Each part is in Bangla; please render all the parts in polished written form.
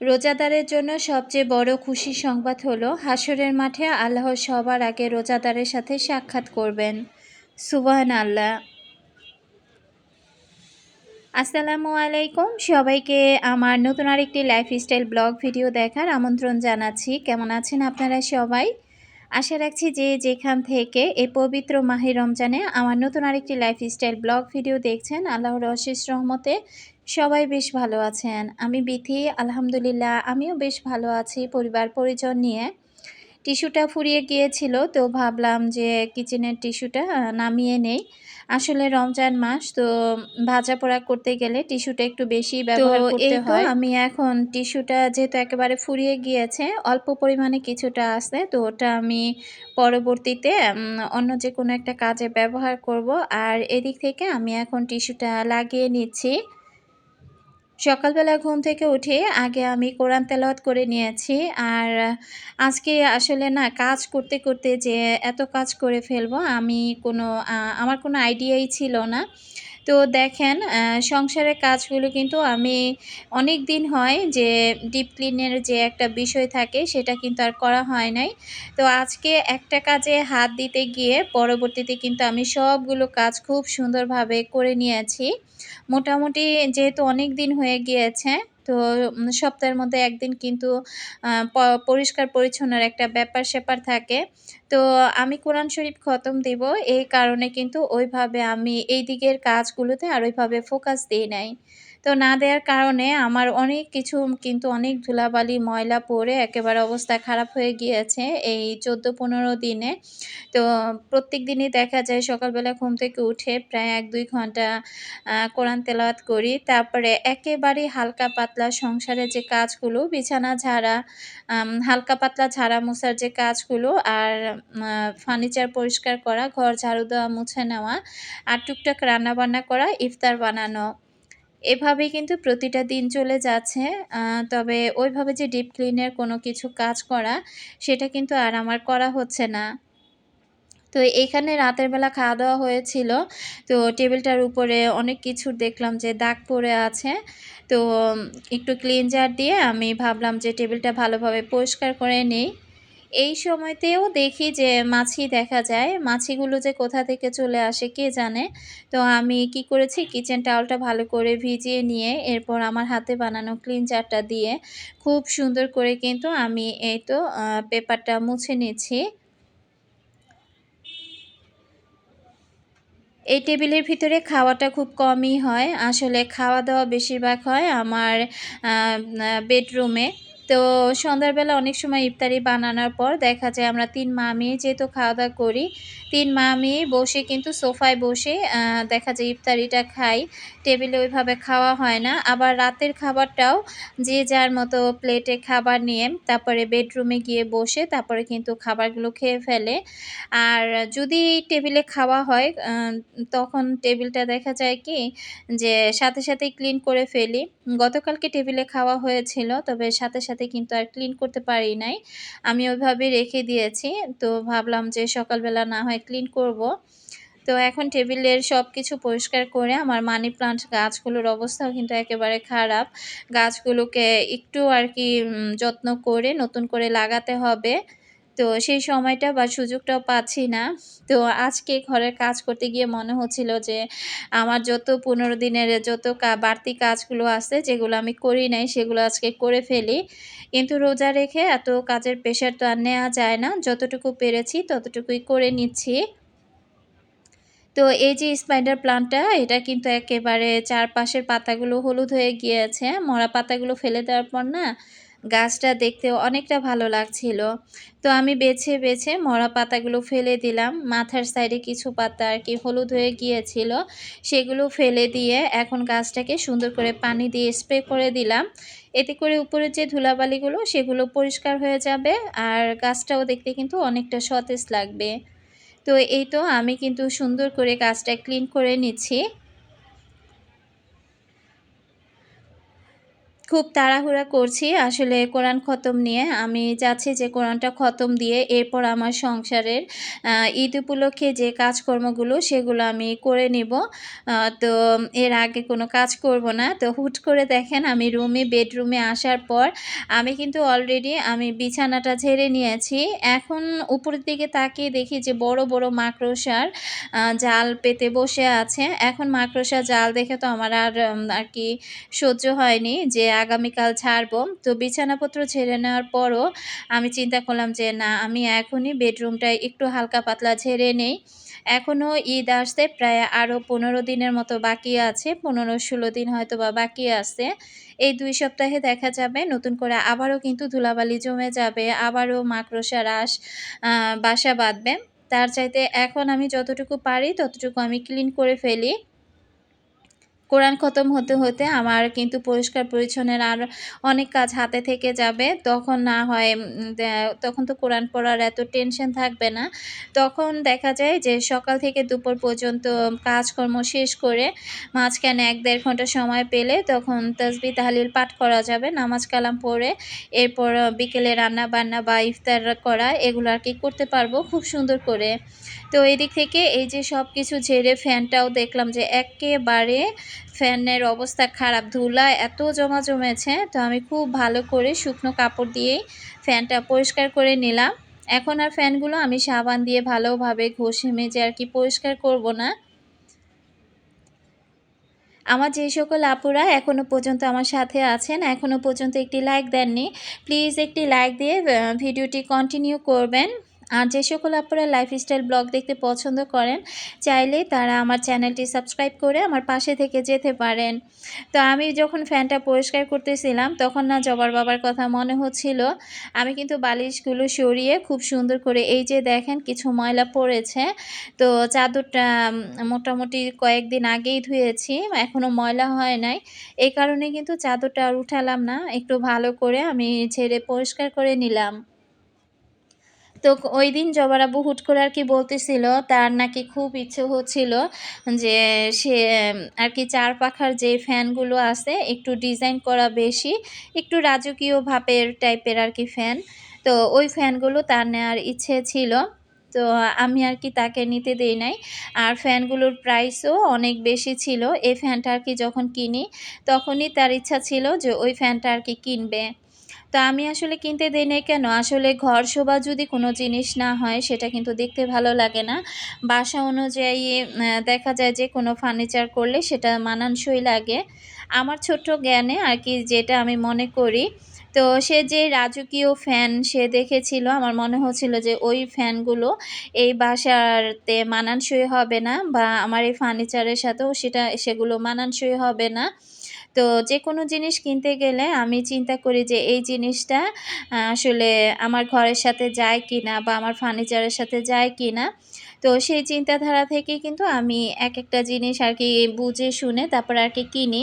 রোজাদারের জন্য সবচেয়ে বড় খুশির সংবাদ হলো হাসরের মাঠে আল্লাহ সবার আগে রোজাদারের সাথে সাক্ষাৎ করবেন। সুবহানাল্লাহ। আসসালামু আলাইকুম, সবাইকে আমার নতুন আরেকটি লাইফস্টাইল ব্লগ ভিডিও দেখার আমন্ত্রণ জানাচ্ছি। কেমন আছেন আপনারা সবাই? আশা রাখছি যে যেখান থেকে এই পবিত্র মাহে রমজানে আমার নতুন আরেকটি লাইফস্টাইল ব্লগ ভিডিও দেখছেন, আল্লাহর অশেষ রহমতে সবাই বেশ ভালো আছেন। আমি বিথি, আলহামদুলিল্লাহ আমিও বেশ ভালো আছি পরিবার পরিজন নিয়ে। টিস্যুটা ফুরিয়ে গিয়েছিল, তো ভাবলাম যে কিচেনের টিস্যুটা নামিয়ে নেই। আসলে রমজান মাস তো ভাজা পোড়া করতে গেলে টিস্যুটা একটু বেশি ব্যবহার করতে হয়। আমি এখন টিস্যুটা যেহেতু একেবারে ফুরিয়ে গিয়েছে, অল্প পরিমাণে কিছুটা আছে, তো ওটা আমি পরবর্তীতে অন্য যে কোনো একটা কাজে ব্যবহার করব। আর এদিক থেকে আমি এখন টিস্যুটা লাগিয়ে নিচ্ছি। সকালবেলা ঘুম থেকে উঠে আগে আমি কোরআন তেলাওয়াত করে নিয়েছি। আর আজকে আসলে না কাজ করতে করতে যে এত কাজ করে ফেলবো আমার কোনো আইডিয়াই ছিল না। তো দেখেন, সংসারের কাজগুলো কিন্তু আমি অনেক দিন হয় যে ডিপ ক্লিনের যে একটা বিষয় থাকে সেটা কিন্তু আর করা হয় নাই। তো আজকে একটা কাজে হাত দিতে গিয়ে পরবর্তীতে কিন্তু আমি সবগুলো কাজ খুব সুন্দরভাবে করে নিয়েছি। মোটামুটি যেহেতু অনেক দিন হয়ে গিয়েছে, তো সপ্তাহের মধ্যে একদিন কিন্তু পরিষ্কার পরিচ্ছন্নের একটা ব্যাপার-স্যাপার থাকে। তো আমি কোরআন শরীফ খতম দিব, এই কারণে কিন্তু ওইভাবে আমি এই দিকের কাজগুলোতে আর ওইভাবে ফোকাস দেই নাই। তো না দেওয়ার কারণে আমার অনেক কিছু কিন্তু অনেক ধুলাবালি ময়লা পড়ে একেবারে অবস্থা খারাপ হয়ে গিয়েছে এই ১৪-১৫ দিনে। তো প্রত্যেকদিনই দেখা যায় সকালবেলা ঘুম থেকে উঠে প্রায় ১-২ ঘন্টা কোরআন তেলাওয়াত করি। তারপরে একেবারেই হালকা পাতলা সংসারের যে কাজগুলো, বিছানা ঝাড়া, হালকা পাতলা ঝাড়া মোছার যে কাজগুলো, আর ফার্নিচার পরিষ্কার করা, ঘর ঝাড়ু দেওয়া, মুছে নেওয়া, আর টুকটাক রান্নাবান্না করা, ইফতার বানানো। এভাবেই কিন্তু প্রতিটা দিন চলে যাচ্ছে। তবে ওইভাবে যে ডিপ ক্লিনের কোনো কিছু কাজ করা, সেটা কিন্তু আর আমার করা হচ্ছে না। তো এইখানে রাতের বেলা খাওয়া-দাওয়া হয়েছিল। তো টেবিলটার উপরে অনেক কিছুর দেখলাম যে দাগ পড়ে আছে। তো একটু ক্লিনজার দিয়ে আমি ভাবলাম যে টেবিলটা ভালোভাবে পরিষ্কার করে নেই। এই সময়তেও দেখি যে মাছি দেখা যায়। মাছিগুলো যে কোথা থেকে চলে আসে কে জানে। তো আমি কি করেছি, কিচেন টাওয়ালটা ভালো করে ভিজিয়ে নিয়ে এরপর আমার হাতে বানানো ক্লিনজারটা দিয়ে খুব সুন্দর করে কিন্তু আমি এই তো পেপারটা মুছে নিচ্ছি। এই টেবিলের ভিতরে খাওয়াটা খুব কমই হয়। আসলে খাওয়া-দাওয়া বেশিরভাগ হয় আমার আ আ বেডরুমে। তো সন্ধ্যাবেলা অনেক সময় ইফতারি বানানোর পর দেখা যায় আমরা ৩ মা-মেয়ে যেহেতু খাওয়া-দাওয়া করি, ৩ মা-মেয়ে বসে কিন্তু সোফায় বসে দেখা যায় ইফতারিটা খাই। টেবিলে ওইভাবে খাওয়া হয় না। আবার রাতের খাবারটাও যে যার মতো প্লেটে খাবার নিয়ে তারপরে বেডরুমে গিয়ে বসে তারপরে কিন্তু খাবারগুলো খেয়ে ফেলে। আর যদি টেবিলে খাওয়া হয় তখন টেবিলটা দেখা যায় কি যে সাথে সাথেই ক্লিন করে ফেলি। গতকালকে টেবিলে খাওয়া হয়েছিল, তবে সাথে সাথে কিন্তু আর ক্লিন করতে পারি নাই। আমি ওইভাবেই রেখে দিয়েছি। তো ভাবলাম যে সকালবেলা না হয় ক্লিন করব। তো এখন টেবিলের সবকিছু পরিষ্কার করে আমার মানি প্লান্ট গাছগুলোর অবস্থাও কিন্তু একেবারে খারাপ। গাছগুলোকে একটু আরকি যত্ন করে নতুন করে লাগাতে হবে। তো সেই সময়টা বা সুযোগটাও পাচ্ছি না। তো আজকে ঘরের কাজ করতে গিয়ে মনে হচ্ছিল যে আমার যত ১৫ দিনের যত বাড়তি কাজগুলো আছে যেগুলো আমি করি নাই সেগুলো আজকে করে ফেলি। কিন্তু রোজা রেখে এত কাজের প্রেশার তো আর নেয়া যায় না। যতটুকু পেরেছি ততটুকুই করে নিচ্ছি। তো এই যে স্পাইডার প্লান্টটা, এটা কিন্তু একেবারে চারপাশের পাতাগুলো হলুদ হয়ে গিয়েছে। মরা পাতাগুলো ফেলে দেওয়ার পর না গাছটা দেখতেও অনেকটা ভালো লাগছিল। তো আমি বেছে বেছে মরা পাতাগুলো ফেলে দিলাম। মাথার সাইডে কিছু পাতা আরকি হলুদ হয়ে গিয়েছিল, সেগুলো ফেলে দিয়ে এখন গাছটাকে সুন্দর করে পানি দিয়ে স্প্রে করে দিলাম। এতে করে উপরের যে ধুলাবালিগুলো সেগুলো পরিষ্কার হয়ে যাবে, আর গাছটাও দেখতে কিন্তু অনেকটা সতেজ লাগবে। তো এই তো আমি কিন্তু সুন্দর করে গাছটা ক্লিন করে নিচ্ছি। খুব তাড়াহুড়া করছি আসলে কোরআন খতম নিয়ে। আমি চাচ্ছি যে কোরআনটা খতম দিয়ে এরপর আমার সংসারের ঈদ উপলক্ষে যে কাজকর্মগুলো সেগুলো আমি করে নিব। তো এর আগে কোনো কাজ করব না। তো হুট করে দেখেন আমি বেডরুমে আসার পর আমি কিন্তু অলরেডি আমি বিছানাটা ঝেড়ে নিয়েছি। এখন উপরের দিকে তাকিয়ে দেখি যে বড়, বড় মাকড়সার জাল পেতে বসে আছে। এখন মাকড়সার জাল দেখে তো আমার আর কি সহ্য হয়নি যে আগামীকাল ছাড়বো। তো বিছানাপত্র ঝেড়ে নেওয়ার পরও আমি চিন্তা করলাম যে না, আমি এখনই বেডরুমটা একটু হালকা পাতলা ঝেড়ে নেই। এখনও ঈদ আসতে প্রায় আরও ১৫ দিনের মতো বাকি আছে। ১৫-১৬ দিন হয়তোবা বাকি আছে। এই ২ সপ্তাহে দেখা যাবে নতুন করে আবারও কিন্তু ধুলাবালি জমে যাবে। আবারও মাকড়সা বাসা বাঁধবে। তার চাইতে এখন আমি যতটুকু পারি ততটুকু আমি ক্লিন করে ফেলি। কোরআন খতম হতে, হতে আমার কিন্তু পরিষ্কার পরিচ্ছন্নের আর অনেক কাজ হাতে থেকে যাবে। তখন না হয় তখন তো কোরআন পড়ার এত টেনশন থাকবে না। তখন দেখা যায় যে সকাল থেকে দুপুর পর্যন্ত কাজকর্ম শেষ করে মাঝখানে ১-১.৫ ঘন্টা সময় পেলে তখন তাসবিহ তাহলিল পাঠ করা যাবে। নামাজ কালাম পড়ে এরপর বিকেলে রান্না-বান্না বা ইফতার করা এগুলো আর কি করতে পারবো খুব সুন্দর করে। তো এদিক থেকে এই যে সবকিছু ঝেড়ে ফ্যানটাও দেখলাম যে একেবারে ফ্যানের অবস্থা খারাপ। ধুলা এত জমেছে। তো আমি খুব ভালো করে শুকনো কাপড় দিয়েই ফ্যানটা পরিষ্কার করে নিলাম। এখন আর ফ্যানগুলো আমি সাবান দিয়ে ভালোভাবে ঘষে মেজে আর কি পরিষ্কার করব না। আমার যে সকল আপুরা এখনও পর্যন্ত আমার সাথে আছেন, এখনও পর্যন্ত একটি লাইক দেননি, প্লিজ একটি লাইক দিয়ে ভিডিওটি কন্টিনিউ করবেন। আর যে সকল আপুরা লাইফস্টাইল ব্লগ দেখতে পছন্দ করেন, চাইলে তারা আমার চ্যানেলটি সাবস্ক্রাইব করে আমার পাশে থেকে যেতে পারেন। তো আমি যখন ফ্যানটা পরিষ্কার করতেছিলাম তখন না জবার বাবার কথা মনে হচ্ছিল। আমি কিন্তু বালিশগুলো সরিয়ে খুব সুন্দর করে এই যে দেখেন কিছু ময়লা পড়েছে। তো চাদরটা মোটামুটি কয়েকদিন আগেই ধুয়েছি। এখনও ময়লা হয় নাই। এই কারণে কিন্তু চাদরটা আর উঠালাম না। একটু ভালো করে আমি ঝেড়ে পরিষ্কার করে নিলাম। তো ঐদিন জবার আব্বু হুট করে আর কি বলতেছিল তার নাকি খুব ইচ্ছে হচ্ছিল যে সে আর কি ৪ পাখার যে ফ্যানগুলো আছে একটু ডিজাইন করা বেশি, একটু রাজকীয় ভাবের টাইপের আর কি ফ্যান। তো ওই ফ্যানগুলো তার নেওয়ার ইচ্ছে ছিল। তো আমি আর কি তাকে নিতে দেই নাই। আর ফ্যানগুলোর প্রাইসও অনেক বেশি ছিল। এই ফ্যানটা আর কি যখন কিনি তখনই তার ইচ্ছা ছিল যে ওই ফ্যানটা আর কি কিনবে। তো আমি আসলে কিনতে দেই নাই কেন? আসলে ঘর শোভা যদি কোনো জিনিস না হয় সেটা কিন্তু দেখতে ভালো লাগে না। বাসা অনুযায়ী দেখা যায় যে কোনো ফার্নিচার করলে সেটা মানানসই লাগে। আমার ছোট্ট জ্ঞানে আর কি যেটা আমি মনে করি। তো সে যে রাজকীয় ফ্যান সে দেখেছিল আমার মনে হচ্ছিল যে ওই ফ্যানগুলো এই বাসাতে মানানসই হবে না বা আমার এই ফার্নিচারের সাথেও সেগুলো মানানসই হবে না। তো যেকোনো জিনিস কিনতে গেলে আমি চিন্তা করি যে এই জিনিসটা আসলে আমার ঘরের সাথে যায় কিনা বা আমার ফার্নিচারের সাথে যায় কিনা। তো সেই চিন্তাধারা থেকেই কিন্তু আমি একেকটা জিনিস আর কি বুঝে শুনে তারপর আর কি কিনি।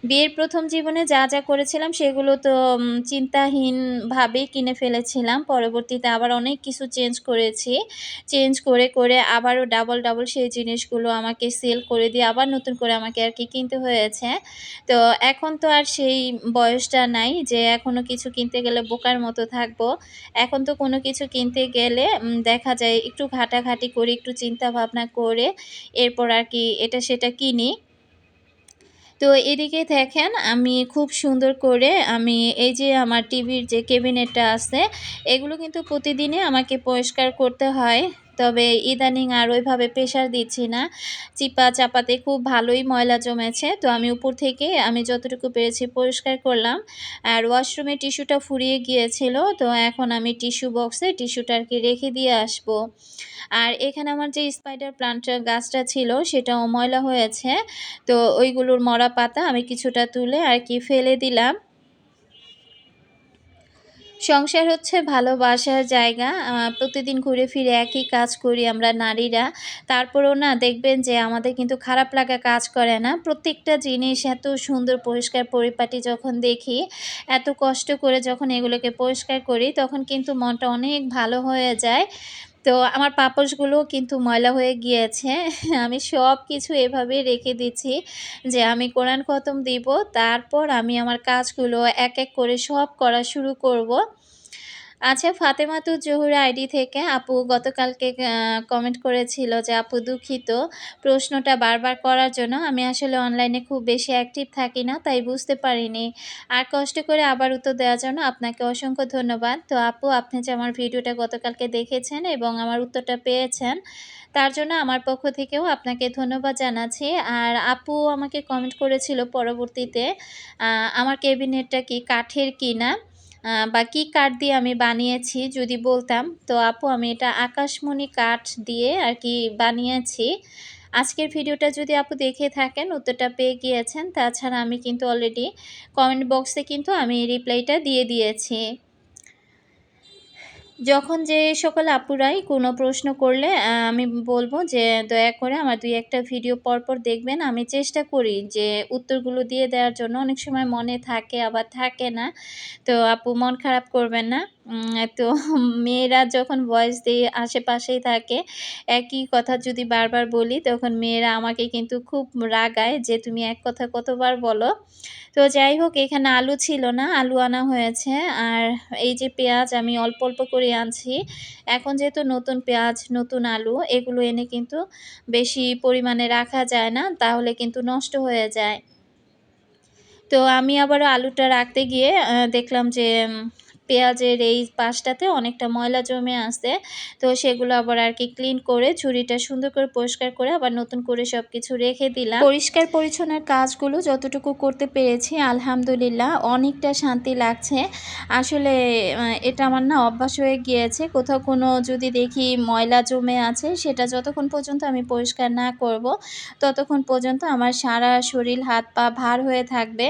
বিয়ের ১ম জীবনে যা করেছিলাম সেগুলো তো চিন্তাহীনভাবেই কিনে ফেলেছিলাম। পরবর্তীতে আবার অনেক কিছু চেঞ্জ করেছি। চেঞ্জ করে আবারও ডাবল সেই জিনিসগুলো আমাকে সেল করে দিয়ে আবার নতুন করে আমাকে আর কি কিনতে হয়েছে। তো এখন তো আর সেই বয়সটা নাই যে এখনো কিছু কিনতে গেলে বোকার মতো থাকবো। এখন তো কোনো কিছু কিনতে গেলে দেখা যায় একটু ঘাটাঘাটি করে, একটু চিন্তা ভাবনা করে এরপর আর কি এটা সেটা কিনি। তো এদিকে দেখেন আমি খুব সুন্দর করে আমি এই যে আমার টিভির যে ক্যাবিনেটটা আছে এগুলো কিন্তু প্রতিদিনই আমাকে পরিষ্কার করতে হয়। তবে ইদানিং আর ওইভাবে প্রেশার দিচ্ছি না। চাপাতে খুব ভালোই ময়লা জমেছে। তো আমি উপর থেকে আমি যতটুকু পেরেছি পরিষ্কার করলাম। আর ওয়াশরুমে টিস্যুটা ফুরিয়ে গিয়েছিল। তো এখন আমি টিস্যু বক্সে টিস্যুটা আর কি রেখে দিয়ে আসবো। আর এখানে আমার যে স্পাইডার প্লান্ট গাছটা ছিল সেটাও ময়লা হয়েছে। তো ওইগুলোর মরা পাতা আমি কিছুটা তুলে আর কি ফেলে দিলাম। সংসার হচ্ছে ভালোবাসার জায়গা। প্রতিদিন ঘুরে ফিরে একই কাজ করি আমরা নারীরা। তারপরেও না দেখবেন যে আমাদের কিন্তু খারাপ লাগা কাজ করে না। প্রত্যেকটা জিনিস এত সুন্দর পরিষ্কার পরিপাটি যখন দেখি, এত কষ্ট করে যখন এগুলোকে পরিষ্কার করি তখন কিন্তু মনটা অনেক ভালো হয়ে যায়। তো আমার পাপোশগুলো কিন্তু ময়লা হয়ে গিয়েছে। আমি সবকিছু এভাবেই রেখে দিচ্ছি যে আমি কোরআন খতম দিব। তারপর আমি আমার কাজগুলো এক, এক করে সব করা শুরু করব। আচ্ছা, ফাতেমাতুজ জোহরা আইডি থেকে আপু গতকালকে কমেন্ট করেছিল যে আপু দুঃখিত প্রশ্নটা বারবার করার জন্য। আমি আসলে অনলাইনে খুব বেশি অ্যাক্টিভ থাকি না, তাই বুঝতে পারিনি। আর কষ্ট করে আবার উত্তর দেওয়ার জন্য আপনাকে অসংখ্য ধন্যবাদ। তো আপু, আপনি যে আমার ভিডিওটা গতকালকে দেখেছেন এবং আমার উত্তরটা পেয়েছেন, তার জন্য আমার পক্ষ থেকেও আপনাকে ধন্যবাদ জানাচ্ছি। আর আপু আমাকে কমেন্ট করেছিল পরবর্তীতে আমার ক্যাবিনেটটা কি কাঠের কিনা বা কী কাঠ দিয়ে আমি বানিয়েছি যদি বলতাম। তো আপু, আমি এটা আকাশমণি কাঠ দিয়ে আর কি বানিয়েছি। আজকের ভিডিওটা যদি আপু দেখে থাকেন, উত্তরটা পেয়ে গিয়েছেন। তাছাড়া আমি কিন্তু অলরেডি কমেন্ট বক্সে কিন্তু আমি রিপ্লাইটা দিয়ে দিয়েছি। যখন যে সকল আপুরাই কোনো প্রশ্ন করলে আমি বলবো যে দয়া করে আমার ২-১টা ভিডিও পরপর দেখবেন। আমি চেষ্টা করি যে উত্তরগুলো দিয়ে দেওয়ার জন্য। অনেক সময় মনে থাকে আবার থাকে না। তো আপু, মন খারাপ করবেন না। তো মেয়েরা যখন ভয়েস দিয়ে আশেপাশেই থাকে, একই কথা যদি বারবার বলি তখন মেয়েরা আমাকে কিন্তু খুব রাগায় যে তুমি এক কথা কতবার বলো। তো যাই হোক, এখানে আলু ছিল না, আলু আনা হয়েছে। আর এই যে পেঁয়াজ আমি অল্প, অল্প করে আনছি। এখন যেহেতু নতুন পেঁয়াজ, নতুন আলু এগুলো এনে কিন্তু বেশি পরিমাণে রাখা যায় না, তাহলে কিন্তু নষ্ট হয়ে যায়। তো আমি আবারও আলুটা রাখতে গিয়ে দেখলাম যে পেঁয়াজের এই পাশটাতে অনেকটা ময়লা জমে আছে। তো সেগুলো আবার আর কি ক্লিন করে ঝুড়িটা সুন্দর করে পরিষ্কার করে আবার নতুন করে সব কিছু রেখে দিলাম। পরিষ্কার পরিচ্ছন্নের কাজগুলো যতটুকু করতে পেরেছি আলহামদুলিল্লাহ অনেকটা শান্তি লাগছে। আসলে এটা আমার না অভ্যাস হয়ে গিয়েছে। কোথাও কোনো যদি দেখি ময়লা জমে আছে, সেটা যতক্ষণ পর্যন্ত আমি পরিষ্কার না করব, ততক্ষণ পর্যন্ত আমার সারা শরীর হাত পা ভার হয়ে থাকবে।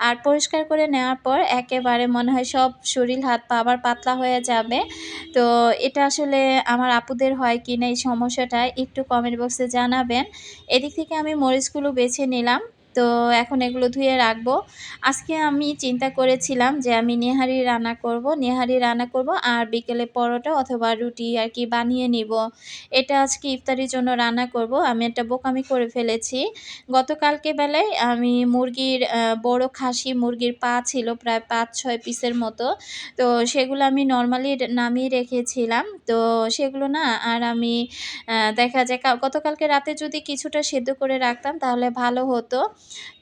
আর পরিষ্কার করে নেওয়ার পর একেবারে মনে হয় সব শরীর হাত পা আবার পাতলা হয়ে যাবে। তো এটা আসলে আমার আপুদের হয় কিনা এই সমস্যাটা, একটু কমেন্ট বক্সে জানাবেন। এদিক থেকে আমি মরিচগুলো বেছে নিলাম। তো এখন এগুলো ধুয়ে রাখবো। আজকে আমি চিন্তা করেছিলাম যে আমি নেহারি রান্না করব। নেহারি রান্না করব আর বিকেলে পরোটা অথবা রুটি আর কি বানিয়ে নিব। এটা আজকে ইফতারির জন্য রান্না করব। আমি একটা বোকামি করে ফেলেছি। গতকালকে বেলায় আমি মুরগির বড় খাসি মুরগির পা ছিল প্রায় ৫-৬ পিসের মতো। তো সেগুলো আমি নরমালি নামিয়ে রেখেছিলাম। তো সেগুলো না আর আমি দেখা যায় গতকালকে রাতে যদি কিছুটা সেদ্ধ করে রাখতাম তাহলে ভালো হতো।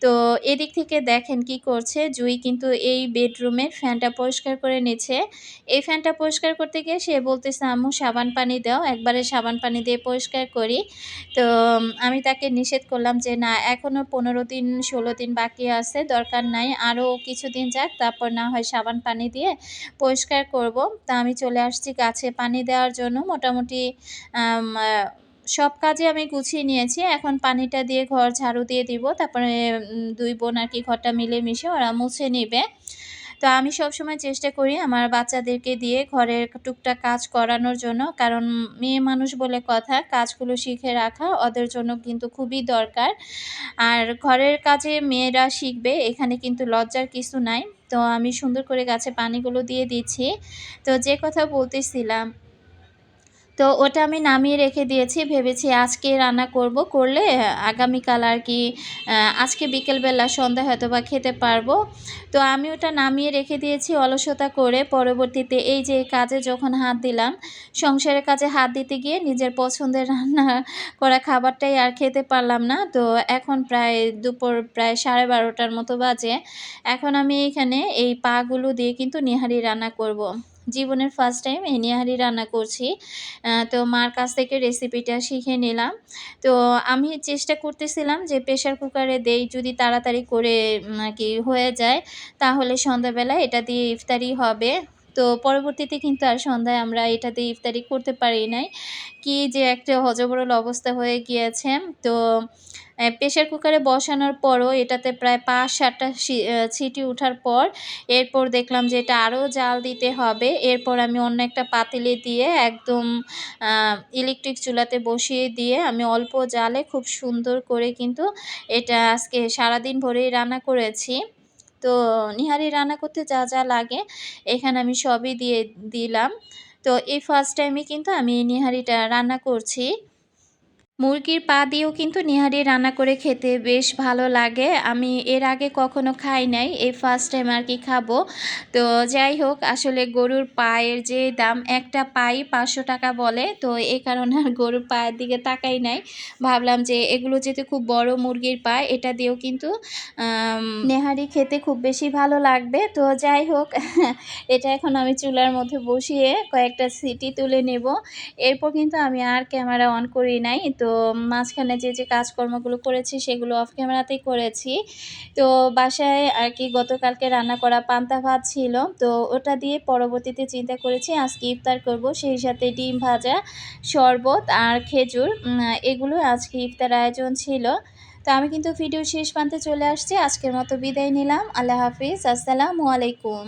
তো এদিক থেকে দেখেন কি করছে, জুই কিন্তু এই বেডরুমের ফ্যানটা পরিষ্কার করে নিচ্ছে। এই ফ্যানটা পরিষ্কার করতে গিয়ে সে বলতেছে, আম্মু সাবান পানি দাও, একবারে সাবান পানি দিয়ে পরিষ্কার করি। তো আমি তাকে নিষেধ করলাম যে না, এখনও ১৫ দিন ১৬ দিন বাকি আছে, দরকার নাই, আরও কিছুদিন যাক, তারপর না হয় সাবান পানি দিয়ে পরিষ্কার করব। তা আমি চলে আসছি গাছে পানি দেওয়ার জন্য। মোটামুটি আম আ সব কাজে আমি গুছিয়ে নিয়েছি। এখন পানিটা দিয়ে ঘর ঝাড়ু দিয়ে দিব। তারপরে ২ বোন আর কি ঘরটা মিলেমিশে ওরা মুছে নিবে। তো আমি সবসময় চেষ্টা করি আমার বাচ্চাদেরকে দিয়ে ঘরের টুকটাক কাজ করানোর জন্য। কারণ মেয়ে মানুষ বলে কথা, কাজগুলো শিখে রাখা ওদের জন্য কিন্তু খুবই দরকার। আর ঘরের কাজে মেয়েরা শিখবে, এখানে কিন্তু লজ্জার কিছু নাই। তো আমি সুন্দর করে গাছে পানিগুলো দিয়ে দিচ্ছি। তো যে কথা বলতেছিলাম, তো ওটা আমি নামিয়ে রেখে দিয়েছি। ভেবেছি আজকে রান্না করব। করলে আগামীকাল আর কি আজকে বিকেলবেলা সন্ধ্যায় হয়তোবা খেতে পারবো। তো আমি ওটা নামিয়ে রেখে দিয়েছি অলসতা করে। পরবর্তীতে এই যে কাজে যখন হাত দিলাম, সংসারের কাজে হাত দিতে গিয়ে নিজের পছন্দের রান্না করা খাবারটাই আর খেতে পারলাম না। তো এখন প্রায় দুপুর প্রায় 12:30টার মতো বাজে। এখন আমি এখানে এই পাগুলো দিয়ে কিন্তু নেহারি রান্না করব। জীবনের ফার্স্ট টাইম এই নেহারি রান্না করছি। তো মার কাছ থেকে রেসিপিটা শিখে নিলাম। তো আমি চেষ্টা করতেছিলাম যে প্রেশার কুকারে দেই, যদি তাড়াতাড়ি করে আরকি হয়ে যায়, তাহলে সন্ধ্যাবেলায় এটা দিয়ে ইফতারি হবে। তো পরবর্তীতে কিন্তু আর সন্ধ্যায় আমরা এটা দিয়ে ইফতারি করতে পারি নাই। কি যে একটা হযবরল অবস্থা হয়ে গিয়েছে। তো প্রেশার কুকারে বসানোর পরও এটাতে প্রায় ৫-৭ টা সিটি উঠার পর এরপর দেখলাম যে এটা আরও জাল দিতে হবে। এরপর আমি অন্য একটা পাতিলে দিয়ে একদম আ ইলেকট্রিক চুলাতে বসিয়ে দিয়ে আমি অল্প জালে খুব সুন্দর করে কিন্তু এটা আজকে সারাদিন ভরেই রান্না করেছি। তো নিহারি রান্না করতে যা, যা লাগে এখানে আমি সবই দিয়ে দিলাম। তো এই ফার্স্ট টাইমে কিন্তু আমি এই নিহারিটা রান্না করছি। মুরগির পা দিয়েও কিন্তু নেহারি রান্না করে খেতে বেশ ভালো লাগে। আমি এর আগে কখনো খাই নাই। এই ফার্স্ট টাইম আর কি খাবো। তো যাই হোক, আসলে গরুর পায়ের যে দাম, একটা পাই ৳৫০০ বলে। তো এই কারণে আর গরুর পায়ের দিকে তাকাই নাই। ভাবলাম যে এগুলো যেহেতু খুব বড় মুরগির পা, এটা দিয়েও কিন্তু নেহারি খেতে খুব বেশি ভালো লাগবে। তো যাই হোক, এটা এখন আমি চুলার মধ্যে বসিয়ে কয়েকটা সিটি তুলে নেব। এরপর কিন্তু আমি আর ক্যামেরা অন করি নাই। তো মাঝখানে যে কাজকর্মগুলো করেছি সেগুলো অফ ক্যামেরাতেই করেছি। তো বাসায় আর কি গতকালকে রান্না করা পান্তা ভাত ছিল। তো ওটা দিয়ে পরবর্তীতে চিন্তা করেছি আজকে ইফতার করব। সেই সাথে ডিম ভাজা, শরবত আর খেজুর, এগুলো আজকে ইফতার আয়োজন ছিল। তো আমি কিন্তু ভিডিও শেষ প্রান্তে চলে আসছি। আজকের মতো বিদায় নিলাম। আল্লাহ হাফিজ। আসসালামু আলাইকুম।